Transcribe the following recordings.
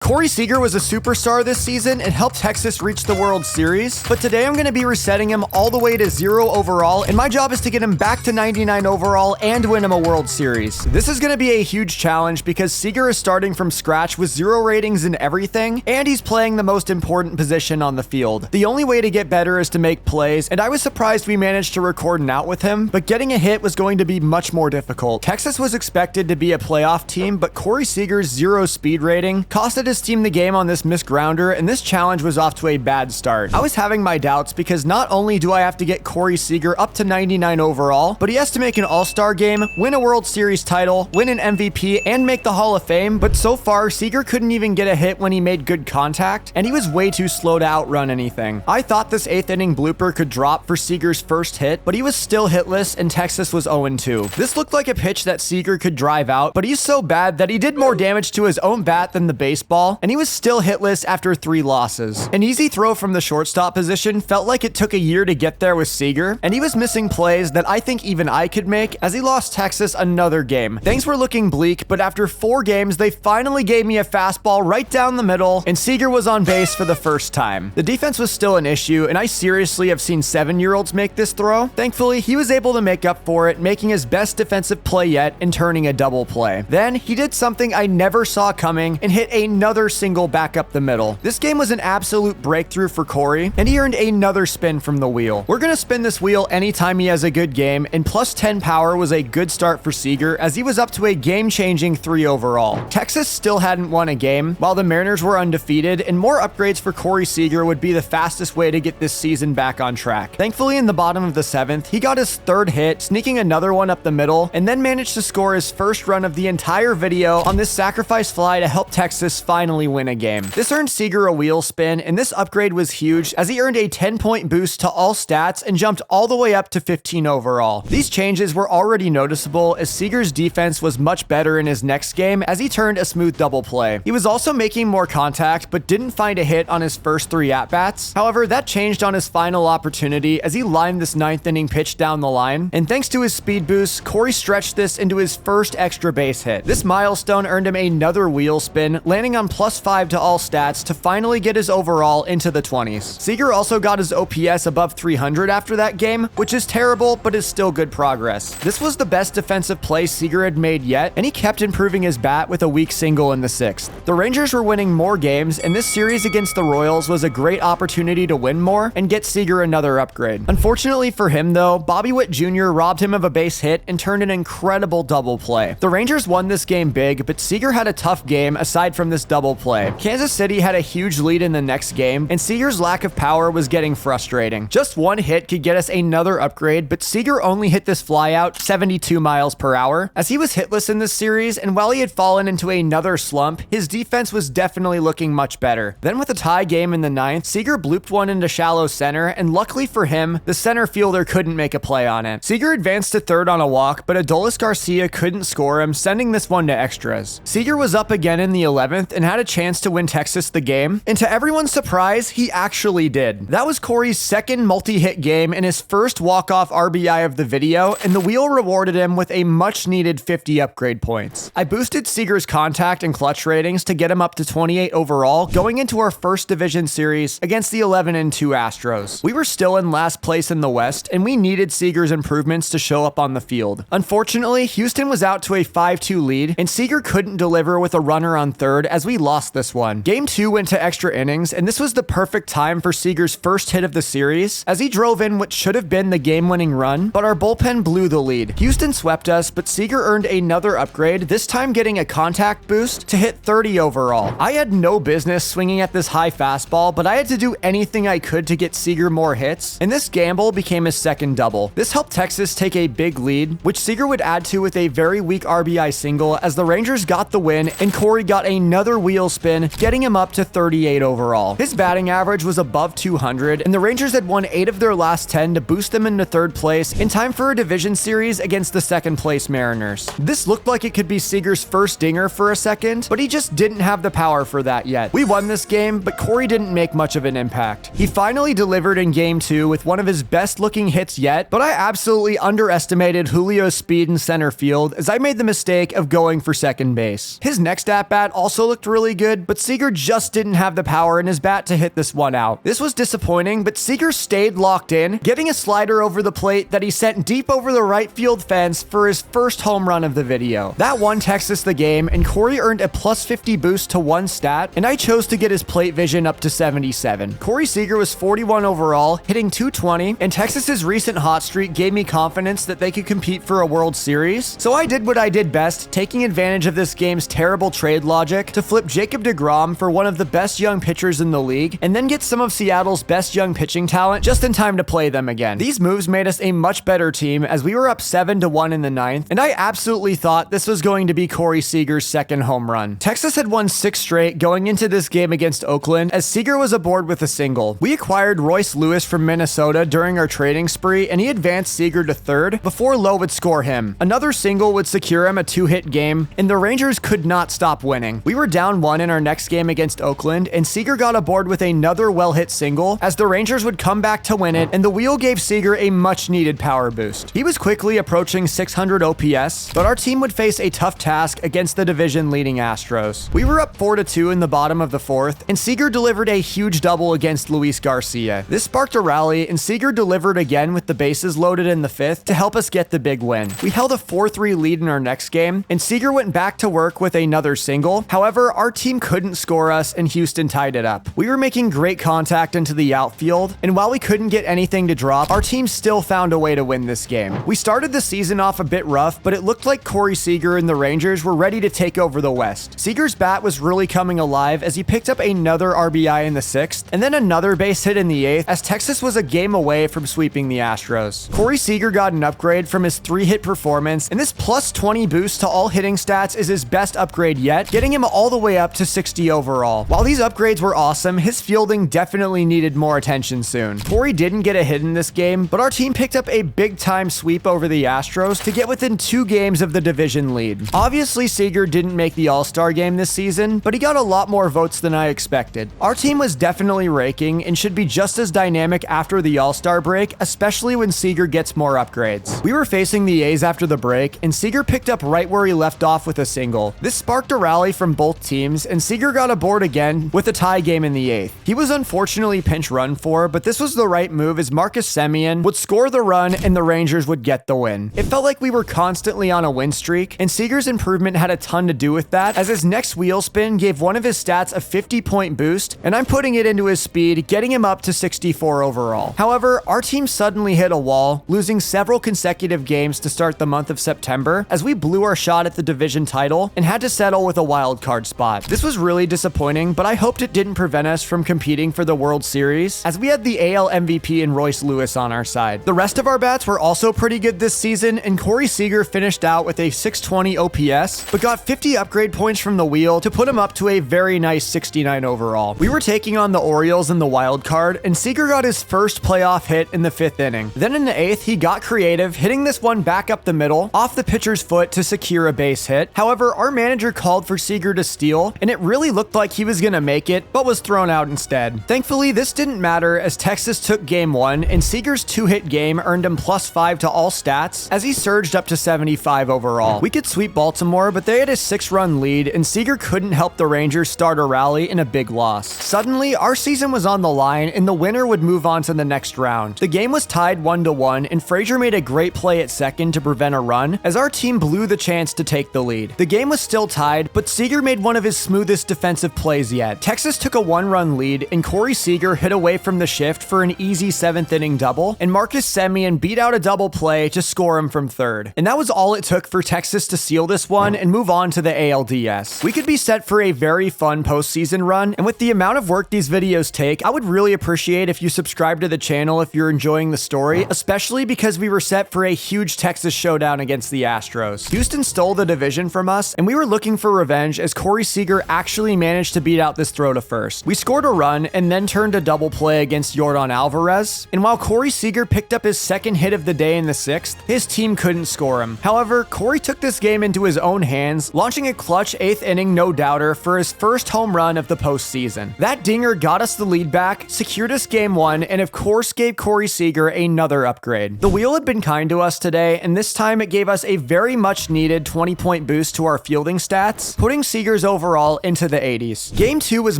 Corey Seager was a superstar this season and helped Texas reach the World Series, but today I'm going to be resetting him all the way to 0 overall, and my job is to get him back to 99 overall and win him a World Series. This is going to be a huge challenge because Seager is starting from scratch with 0 ratings in everything, and he's playing the most important position on the field. The only way to get better is to make plays, and I was surprised we managed to record an out with him, but getting a hit was going to be much more difficult. Texas was expected to be a playoff team, but Corey Seager's 0 speed rating costed his team the game on this missed grounder, and this challenge was off to a bad start. I was having my doubts because not only do I have to get Corey Seager up to 99 overall, but he has to make an All-Star game, win a World Series title, win an MVP, and make the Hall of Fame, but so far, Seager couldn't even get a hit when he made good contact, and he was way too slow to outrun anything. I thought this 8th inning blooper could drop for Seager's first hit, but he was still hitless, and Texas was 0-2. This looked like a pitch that Seager could drive out, but he's so bad that he did more damage to his own bat than the baseball, and he was still hitless after 3 losses. An easy throw from the shortstop position felt like it took a year to get there with Seager, and he was missing plays that I think even I could make as he lost Texas another game. Things were looking bleak, but after 4 games, they finally gave me a fastball right down the middle, and Seager was on base for the first time. The defense was still an issue, and I seriously have seen 7-year-olds make this throw. Thankfully, he was able to make up for it, making his best defensive play yet and turning a double play. Then, he did something I never saw coming and hit another single back up the middle. This game was an absolute breakthrough for Corey, and he earned another spin from the wheel. We're gonna spin this wheel anytime he has a good game, and plus 10 power was a good start for Seager as he was up to a game-changing 3 overall. Texas still hadn't won a game, while the Mariners were undefeated, and more upgrades for Corey Seager would be the fastest way to get this season back on track. Thankfully, in the bottom of the 7th, he got his 3rd hit, sneaking another one up the middle, and then managed to score his first run of the entire video on this sacrifice fly to help Texas finally win a game. This earned Seager a wheel spin, and this upgrade was huge as he earned a 10-point boost to all stats and jumped all the way up to 15 overall. These changes were already noticeable as Seager's defense was much better in his next game as he turned a smooth double play. He was also making more contact but didn't find a hit on his first 3 at-bats. However, that changed on his final opportunity as he lined this 9th inning pitch down the line, and thanks to his speed boost, Corey stretched this into his first extra base hit. This milestone earned him another wheel spin, landing on +5 to all stats to finally get his overall into the 20s. Seager also got his OPS above 300 after that game, which is terrible, but is still good progress. This was the best defensive play Seager had made yet, and he kept improving his bat with a weak single in the 6th. The Rangers were winning more games, and this series against the Royals was a great opportunity to win more and get Seager another upgrade. Unfortunately for him though, Bobby Witt Jr. robbed him of a base hit and turned an incredible double play. The Rangers won this game big, but Seager had a tough game aside from this double play. Kansas City had a huge lead in the next game, and Seager's lack of power was getting frustrating. Just one hit could get us another upgrade, but Seager only hit this fly out 72 miles per hour as he was hitless in this series, and while he had fallen into another slump, his defense was definitely looking much better. Then with a tie game in the 9th, Seager blooped one into shallow center, and luckily for him, the center fielder couldn't make a play on it. Seager advanced to 3rd on a walk, but Adolis Garcia couldn't score him, sending this one to extras. Seager was up again in the 11th and had a chance to win Texas the game, and to everyone's surprise, he actually did. That was Corey's 2nd multi-hit game and his first walk-off RBI of the video, and the wheel rewarded him with a much-needed 50 upgrade points. I boosted Seager's contact and clutch ratings to get him up to 28 overall going into our first division series against the 11-2 Astros. We were still in last place in the West, and we needed Seager's improvements to show up on the field. Unfortunately, Houston was out to a 5-2 lead, and Seager couldn't deliver with a runner on 3rd as we lost this one. Game 2 went to extra innings, and this was the perfect time for Seager's first hit of the series as he drove in what should have been the game-winning run, but our bullpen blew the lead. Houston swept us, but Seager earned another upgrade, this time getting a contact boost to hit 30 overall. I had no business swinging at this high fastball, but I had to do anything I could to get Seager more hits, and this gamble became his 2nd double. This helped Texas take a big lead, which Seager would add to with a very weak RBI single as the Rangers got the win, and Corey got another wheel spin, getting him up to 38 overall. His batting average was above 200, and the Rangers had won 8 of their last 10 to boost them into 3rd place in time for a division series against the 2nd place Mariners. This looked like it could be Seager's first dinger for a second, but he just didn't have the power for that yet. We won this game, but Corey didn't make much of an impact. He finally delivered in game 2 with one of his best looking hits yet, but I absolutely underestimated Julio's speed in center field as I made the mistake of going for second base. His next at-bat also looked really good, but Seager just didn't have the power in his bat to hit this one out. This was disappointing, but Seager stayed locked in, getting a slider over the plate that he sent deep over the right field fence for his first home run of the video. That won Texas the game, and Corey earned a plus 50 boost to one stat, and I chose to get his plate vision up to 77. Corey Seager was 41 overall, hitting 220, and Texas's recent hot streak gave me confidence that they could compete for a World Series. So I did what I did best, taking advantage of this game's terrible trade logic to flip Jacob deGrom for one of the best young pitchers in the league, and then get some of Seattle's best young pitching talent just in time to play them again. These moves made us a much better team as we were up 7-1 in the ninth, and I absolutely thought this was going to be Corey Seager's second home run. Texas had won 6 straight going into this game against Oakland as Seager was aboard with a single. We acquired Royce Lewis from Minnesota during our trading spree, and he advanced Seager to third before Lowe would score him. Another single would secure him a 2-hit game, and the Rangers could not stop winning. We were down 1 in our next game against Oakland, and Seager got aboard with another well-hit single as the Rangers would come back to win it, and the wheel gave Seager a much-needed power boost. He was quickly approaching 600 OPS, but our team would face a tough task against the division-leading Astros. We were up 4-2 in the bottom of the fourth, and Seager delivered a huge double against Luis Garcia. This sparked a rally, and Seager delivered again with the bases loaded in the fifth to help us get the big win. We held a 4-3 lead in our next game, and Seager went back to work with another single. However, our team couldn't score us, and Houston tied it up. We were making great contact into the outfield, and while we couldn't get anything to drop, our team still found a way to win this game. We started the season off a bit rough, but it looked like Corey Seager and the Rangers were ready to take over the West. Seager's bat was really coming alive as he picked up another RBI in the 6th, and then another base hit in the 8th as Texas was a game away from sweeping the Astros. Corey Seager got an upgrade from his 3-hit performance, and this plus 20 boost to all hitting stats is his best upgrade yet, getting him all the way up to 60 overall. While these upgrades were awesome, his fielding definitely needed more attention soon. Corey didn't get a hit in this game, but our team picked up a big-time sweep over the Astros to get within 2 games of the division lead. Obviously, Seager didn't make the All-Star game this season, but he got a lot more votes than I expected. Our team was definitely raking and should be just as dynamic after the All-Star break, especially when Seager gets more upgrades. We were facing the A's after the break, and Seager picked up right where he left off with a single. This sparked a rally from both teams, and Seager got aboard again with a tie game in the 8th. He was unfortunately pinch run for, but this was the right move as Marcus Semien would score the run and the Rangers would get the win. It felt like we were constantly on a win streak, and Seager's improvement had a ton to do with that, as his next wheel spin gave one of his stats a 50-point boost, and I'm putting it into his speed, getting him up to 64 overall. However, our team suddenly hit a wall, losing several consecutive games to start the month of September, as we blew our shot at the division title and had to settle with a wild card spot. This was really disappointing, but I hoped it didn't prevent us from competing for the World Series, as we had the AL MVP in Royce Lewis on our side. The rest of our bats were also pretty good this season, and Corey Seager finished out with a 620 OPS, but got 50 upgrade points from the wheel to put him up to a very nice 69 overall. We were taking on the Orioles in the wild card, and Seager got his first playoff hit in the 5th inning. Then in the 8th, he got creative, hitting this one back up the middle, off the pitcher's foot to secure a base hit. However, our manager called for Seager to steal, and it really looked like he was gonna make it, but was thrown out instead. Thankfully, this didn't matter as Texas took game 1, and Seager's 2-hit game earned him +5 to all stats as he surged up to 75 overall. We could sweep Baltimore, but they had a 6-run lead, and Seager couldn't help the Rangers start a rally in a big loss. Suddenly, our season was on the line, and the winner would move on to the next round. The game was tied 1-1, and Frazier made a great play at second to prevent a run, as our team blew the chance to take the lead. The game was still tied, but Seager made one of his smoothest defensive plays yet. Texas took a 1-run lead, and Corey Seager hit away from the shift for an easy 7th inning double, and Marcus Semien beat out a double play to score him from third. And that was all it took for Texas to seal this one and move on to the ALDS. We could be set for a very fun postseason run, and with the amount of work these videos take, I would really appreciate if you subscribe to the channel if you're enjoying the story, especially because we were set for a huge Texas showdown against the Astros. Houston stole the division from us, and we were looking for revenge as Corey Seager actually managed to beat out this throw to first. We scored a run and then turned a double play against Yordan Alvarez, and while Corey Seager picked up his second hit of the day in the 6th, his team couldn't score him. However, Corey took this game into his own hands, launching a clutch 8th inning no-doubter for his first home run of the postseason. That dinger got us the lead back, secured us game 1, and of course gave Corey Seager another upgrade. The wheel had been kind to us today, and this time it gave us a very much needed 20-point boost to our fielding stats, putting Seager's overall overall into the 80s. Game 2 was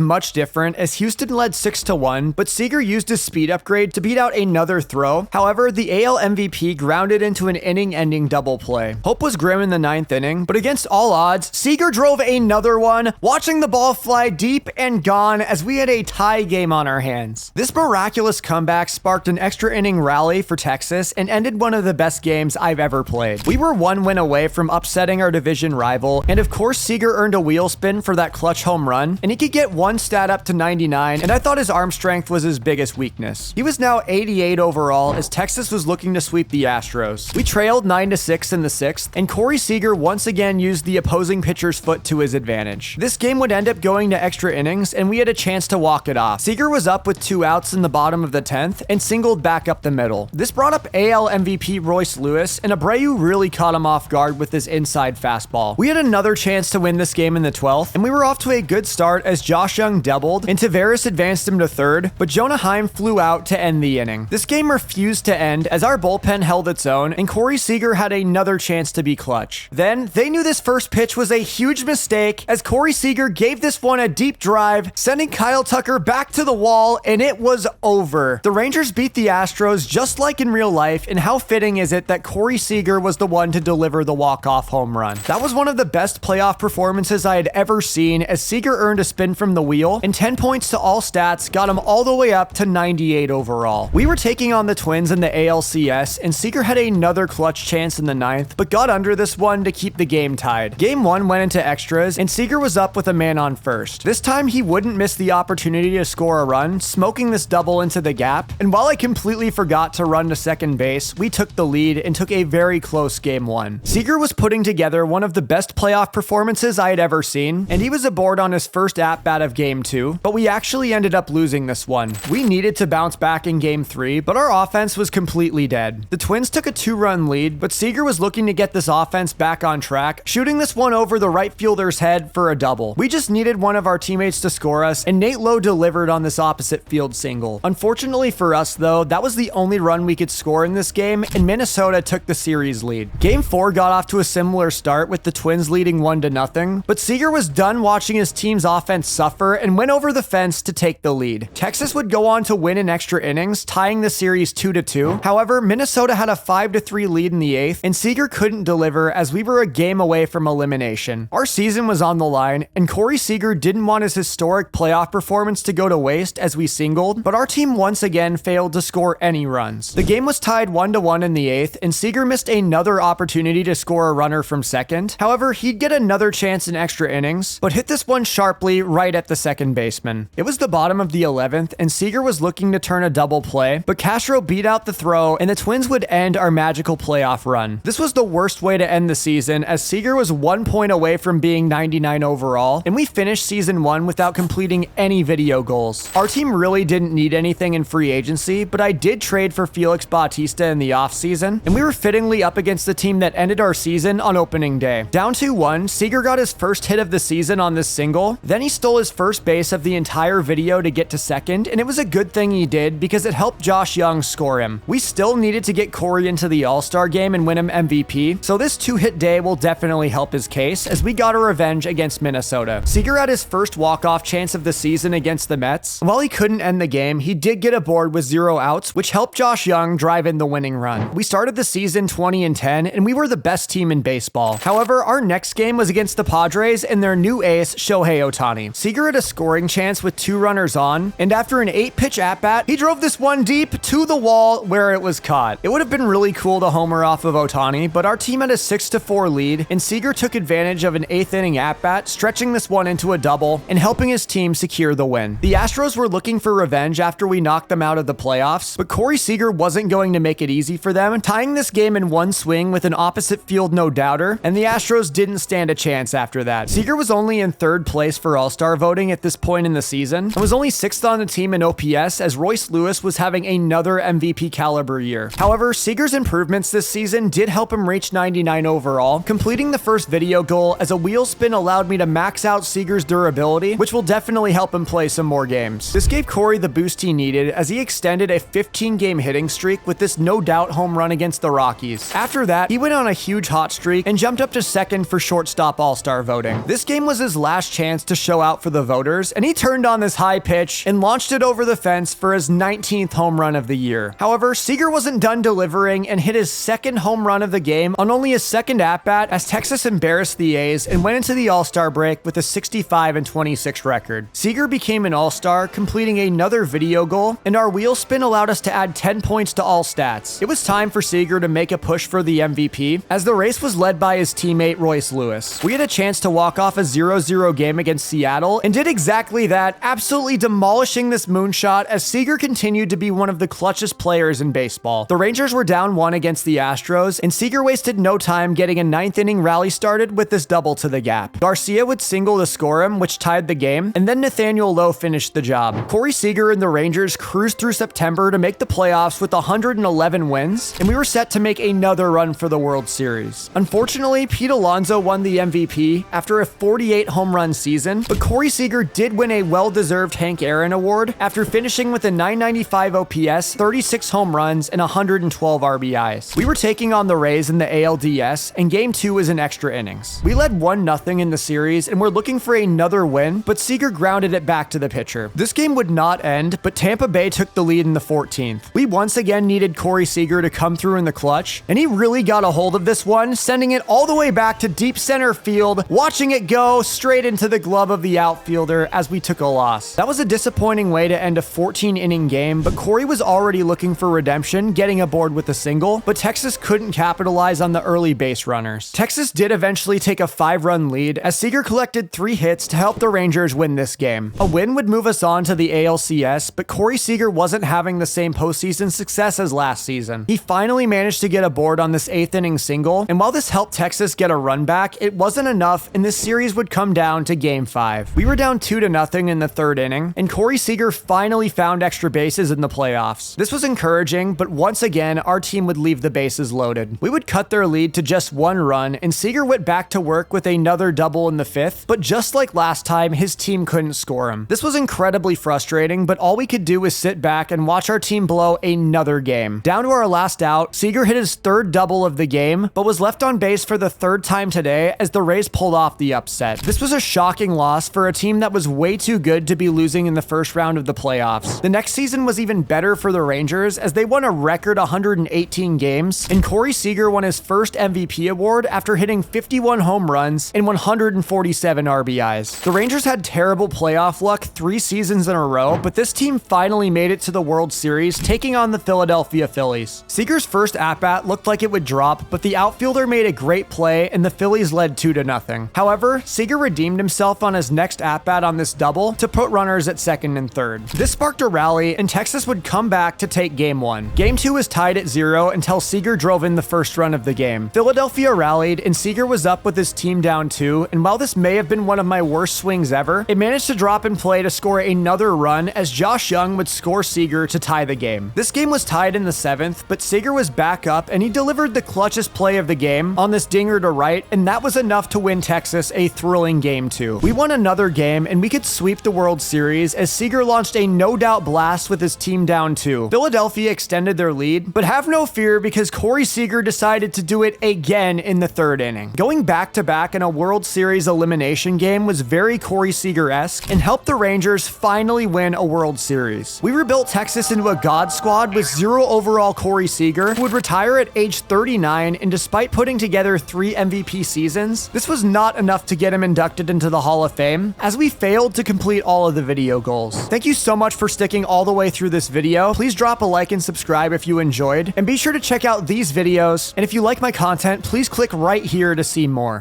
much different as Houston led 6-1, but Seager used his speed upgrade to beat out another throw. However, the AL MVP grounded into an inning-ending double play. Hope was grim in the 9th inning, but against all odds, Seager drove another one, watching the ball fly deep and gone as we had a tie game on our hands. This miraculous comeback sparked an extra inning rally for Texas and ended one of the best games I've ever played. We were one win away from upsetting our division rival, and of course Seager earned a wheel spin for that clutch home run, and he could get one stat up to 99, and I thought his arm strength was his biggest weakness. He was now 88 overall as Texas was looking to sweep the Astros. We trailed 9-6 in the 6th, and Corey Seager once again used the opposing pitcher's foot to his advantage. This game would end up going to extra innings, and we had a chance to walk it off. Seager was up with 2 outs in the bottom of the 10th and singled back up the middle. This brought up AL MVP Royce Lewis, and Abreu really caught him off guard with his inside fastball. We had another chance to win this game in the 12th, and we were off to a good start as Josh Young doubled, and Tavares advanced him to third, but Jonah Heim flew out to end the inning. This game refused to end as our bullpen held its own, and Corey Seager had another chance to be clutch. Then, they knew this first pitch was a huge mistake as Corey Seager gave this one a deep drive, sending Kyle Tucker back to the wall, and it was over. The Rangers beat the Astros just like in real life, and how fitting is it that Corey Seager was the one to deliver the walk-off home run. That was one of the best playoff performances I had ever seen as Seager earned a spin from the wheel, and 10 points to all stats got him all the way up to 98 overall. We were taking on the Twins in the ALCS, and Seager had another clutch chance in the 9th, but got under this one to keep the game tied. Game 1 went into extras, and Seager was up with a man on first. This time, he wouldn't miss the opportunity to score a run, smoking this double into the gap, and while I completely forgot to run to second base, we took the lead and took a very close Game 1. Seager was putting together one of the best playoff performances I had ever seen, and he was aboard on his first at-bat of Game 2, but we actually ended up losing this one. We needed to bounce back in Game 3, but our offense was completely dead. The Twins took a 2-run lead, but Seager was looking to get this offense back on track, shooting this one over the right fielder's head for a double. We just needed one of our teammates to score us, and Nate Lowe delivered on this opposite field single. Unfortunately for us though, that was the only run we could score in this game, and Minnesota took the series lead. Game 4 got off to a similar start with the Twins leading 1-0, but Seager was done watching his team's offense suffer and went over the fence to take the lead. Texas would go on to win in extra innings, tying the series 2-2. However, Minnesota had a 5-3 lead in the 8th, and Seager couldn't deliver as we were a game away from elimination. Our season was on the line, and Corey Seager didn't want his historic playoff performance to go to waste as we singled, but our team once again failed to score any runs. The game was tied 1-1 in the 8th, and Seager missed another opportunity to score a runner from second. However, he'd get another chance in extra innings, but hit this one sharply right at the second baseman. It was the bottom of the 11th, and Seager was looking to turn a double play, but Castro beat out the throw, and the Twins would end our magical playoff run. This was the worst way to end the season, as Seager was 1 point away from being 99 overall, and we finished season 1 without completing any video goals. Our team really didn't need anything in free agency, but I did trade for Felix Bautista in the offseason, and we were fittingly up against the team that ended our season on opening day. Down 2-1, Seager got his first hit of the season on this single, then he stole his first base of the entire video to get to second, and it was a good thing he did because it helped Josh Young score him. We still needed to get Corey into the All-Star game and win him MVP, so this 2-hit day will definitely help his case as we got a revenge against Minnesota. Seager had his first walk-off chance of the season against the Mets. While he couldn't end the game, he did get aboard with 0 outs, which helped Josh Young drive in the winning run. We started the season 20-10, and we were the best team in baseball. However, our next game was against the Padres and their new ace, Shohei Ohtani. Seager had a scoring chance with 2 runners on, and after an 8-pitch at-bat, he drove this one deep to the wall where it was caught. It would have been really cool to homer off of Ohtani, but our team had a 6-4 lead, and Seager took advantage of an 8th inning at-bat, stretching this one into a double and helping his team secure the win. The Astros were looking for revenge after we knocked them out of the playoffs, but Corey Seager wasn't going to make it easy for them, tying this game in one swing with an opposite field no-doubter, and the Astros didn't stand a chance after that. Seager was only in 3rd place for All-Star voting at this point in the season, and was only 6th on the team in OPS as Royce Lewis was having another MVP caliber year. However, Seager's improvements this season did help him reach 99 overall, completing the first video goal as a wheel spin allowed me to max out Seager's durability, which will definitely help him play some more games. This gave Corey the boost he needed as he extended a 15-game hitting streak with this no-doubt home run against the Rockies. After that, he went on a huge hot streak and jumped up to 2nd for shortstop All-Star voting. This game was his last chance to show out for the voters, and he turned on this high pitch and launched it over the fence for his 19th home run of the year. However, Seager wasn't done delivering and hit his second home run of the game on only his second at-bat as Texas embarrassed the A's and went into the All-Star break with a 65-26 record. Seager became an All-Star, completing another video goal, and our wheel spin allowed us to add 10 points to all stats. It was time for Seager to make a push for the MVP, as the race was led by his teammate Royce Lewis. We had a chance to walk off a 0-0 game against Seattle, and did exactly that, absolutely demolishing this moonshot as Seager continued to be one of the clutchest players in baseball. The Rangers were down 1 against the Astros, and Seager wasted no time getting a 9th inning rally started with this double to the gap. Garcia would single to score him, which tied the game, and then Nathaniel Lowe finished the job. Corey Seager and the Rangers cruised through September to make the playoffs with 111 wins, and we were set to make another run for the World Series. Unfortunately, Pete Alonso won the MVP after a 48 home run season, but Corey Seager did win a well-deserved Hank Aaron Award after finishing with a 995 OPS, 36 home runs, and 112 RBIs. We were taking on the Rays in the ALDS, and Game 2 was in extra innings. We led 1-0 in the series, and were looking for another win, but Seager grounded it back to the pitcher. This game would not end, but Tampa Bay took the lead in the 14th. We once again needed Corey Seager to come through in the clutch, and he really got a hold of this one, sending it all the way back to deep center field, watching it go straight into the glove of the outfielder as we took a loss. That was a disappointing way to end a 14-inning game, but Corey was already looking for redemption, getting aboard with a single, but Texas couldn't capitalize on the early base runners. Texas did eventually take a 5-run lead as Seager collected 3 hits to help the Rangers win this game. A win would move us on to the ALCS, but Corey Seager wasn't having the same postseason success as last season. He finally managed to get aboard on this 8th inning single, and while this helped Texas get a run back, it wasn't enough, and this series would come down to Game 5. We were down 2-0 in the 3rd inning, and Corey Seager finally found extra bases in the playoffs. This was encouraging, but once again, our team would leave the bases loaded. We would cut their lead to just 1 run, and Seager went back to work with another double in the 5th, but just like last time, his team couldn't score him. This was incredibly frustrating, but all we could do was sit back and watch our team blow another game. Down to our last out, Seager hit his 3rd double of the game, but was left on base for the 3rd time today as the Rays pulled off the upset. This was a shocking loss for a team that was way too good to be losing in the first round of the playoffs. The next season was even better for the Rangers as they won a record 118 games, and Corey Seager won his first MVP award after hitting 51 home runs and 147 RBIs. The Rangers had terrible playoff luck 3 seasons in a row, but this team finally made it to the World Series, taking on the Philadelphia Phillies. Seager's first at-bat looked like it would drop, but the outfielder made a great play and the Phillies led 2-0. However, Seager redeemed himself on his next at-bat on this double to put runners at 2nd and 3rd. This sparked a rally, and Texas would come back to take Game 1. Game 2 was tied at 0 until Seager drove in the first run of the game. Philadelphia rallied, and Seager was up with his team down 2, and while this may have been one of my worst swings ever, it managed to drop in play to score another run as Josh Young would score Seager to tie the game. This game was tied in the 7th, but Seager was back up, and he delivered the clutchest play of the game on this dinger to right, and that was enough to win Texas a thrilling Game 2. We won another game, and we could sweep the World Series as Seager launched a no-doubt blast with his team down 2. Philadelphia extended their lead, but have no fear because Corey Seager decided to do it again in the 3rd inning. Going back-to-back in a World Series elimination game was very Corey Seager-esque and helped the Rangers finally win a World Series. We rebuilt Texas into a Godsquad with 0 overall Corey Seager, who would retire at age 39, and despite putting together 3 MVP seasons, this was not enough to get him inducted into the Hall of Fame, as we failed to complete all of the video goals. Thank you so much for sticking all the way through this video. Please drop a like and subscribe if you enjoyed, and be sure to check out these videos, and if you like my content, please click right here to see more.